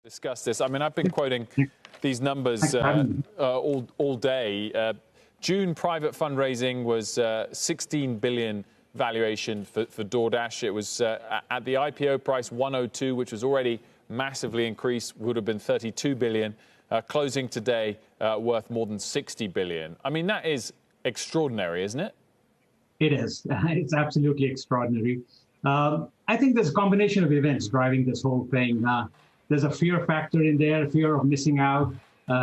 Discuss this. I mean, I've been quoting these numbers all day. June private fundraising was 16 billion valuation for DoorDash. It was at the IPO price 102, which was already massively increased, would have been 32 billion. Closing today worth more than 60 billion. I mean, that is extraordinary, isn't it? It is. It's absolutely extraordinary. I think there's a combination of events driving this whole thing. There's a fear factor in there, fear of missing out.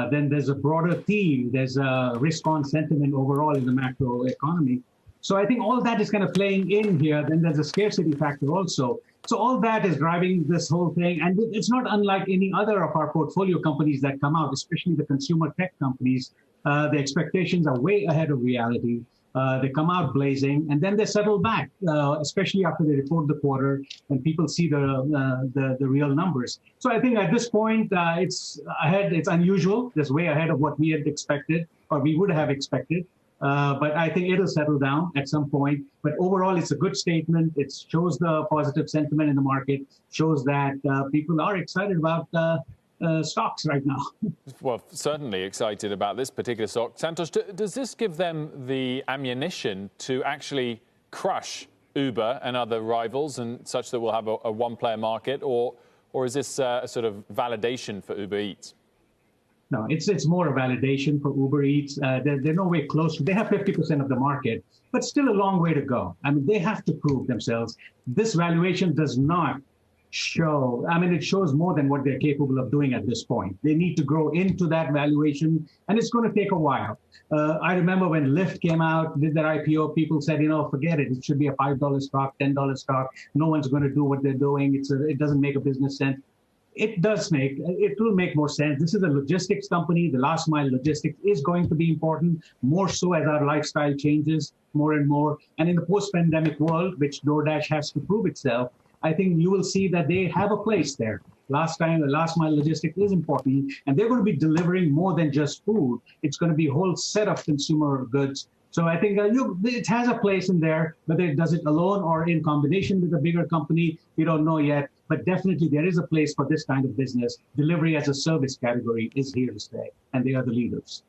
Then there's a broader theme. There's a risk-on sentiment overall in the macro economy. So I think all that is kind of playing in here. Then there's a scarcity factor also. So all that is driving this whole thing. And it's not unlike any other of our portfolio companies that come out, especially the consumer tech companies. The expectations are way ahead of reality. They come out blazing, and then they settle back, especially after they report the quarter and people see the real numbers. So I think at this point, it's ahead. It's unusual. It's way ahead of what we had expected, or we would have expected. But I think it'll settle down at some point. But overall, it's a good statement. It shows the positive sentiment in the market, shows that people are excited about stocks right now. Well, certainly excited about this particular stock. Santosh, does this give them the ammunition to actually crush Uber and other rivals, and such that we'll have a one-player market, or is this a sort of validation for Uber Eats? No, it's more a validation for Uber Eats. They're no way close. They have 50% of the market, but still a long way to go. I mean, they have to prove themselves. This valuation does not show, I mean, it shows more than what they're capable of doing at this point. They need to grow into that valuation, and it's going to take a while. I remember when Lyft came out, did their IPO, people said, you know, forget it. It should be a $5 stock, $10 stock. No one's going to do what they're doing. It doesn't make a business sense. It will make more sense. This is a logistics company. The last mile logistics is going to be important, more so as our lifestyle changes more and more. And in the post-pandemic world, which DoorDash has to prove itself, I think you will see that they have a place there. Last mile logistics is important, and they're going to be delivering more than just food. It's going to be a whole set of consumer goods. So I think it has a place in there. Whether it does it alone or in combination with a bigger company, we don't know yet. But definitely there is a place for this kind of business. Delivery as a service category is here to stay, and they are the leaders.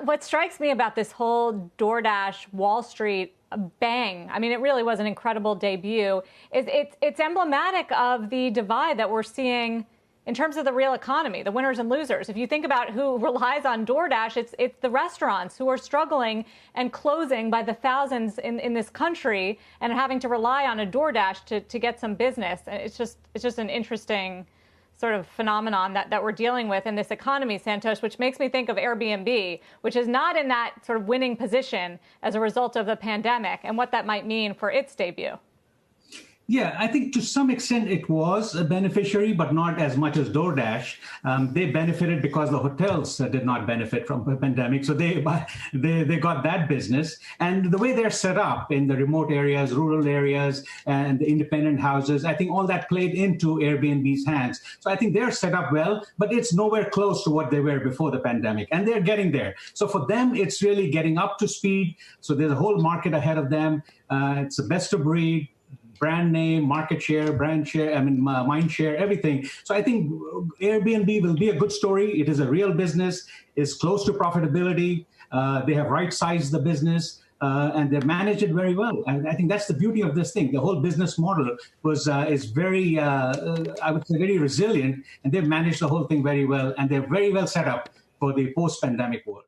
What strikes me about this whole DoorDash Wall Street bang, I mean, it really was an incredible debut, is it's emblematic of the divide that we're seeing in terms of the real economy, the winners and losers. If you think about who relies on DoorDash, it's the restaurants who are struggling and closing by the thousands in this country and having to rely on a DoorDash to get some business. It's just an interesting sort of phenomenon that we're dealing with in this economy, Santosh, which makes me think of Airbnb, which is not in that sort of winning position as a result of the pandemic, and what that might mean for its debut. Yeah, I think to some extent it was a beneficiary, but not as much as DoorDash. They benefited because the hotels did not benefit from the pandemic. So they got that business. And the way they're set up in the remote areas, rural areas, and the independent houses, I think all that played into Airbnb's hands. So I think they're set up well, but it's nowhere close to what they were before the pandemic. And they're getting there. So for them, it's really getting up to speed. So there's a whole market ahead of them. It's the best of breed. Brand name, market share, brand share, I mean, mind share, everything. So I think Airbnb will be a good story. It is a real business. It's close to profitability. They have right-sized the business, and they manage it very well. And I think that's the beauty of this thing. The whole business model is very, I would say, very resilient, and they've managed the whole thing very well, and they're very well set up for the post-pandemic world.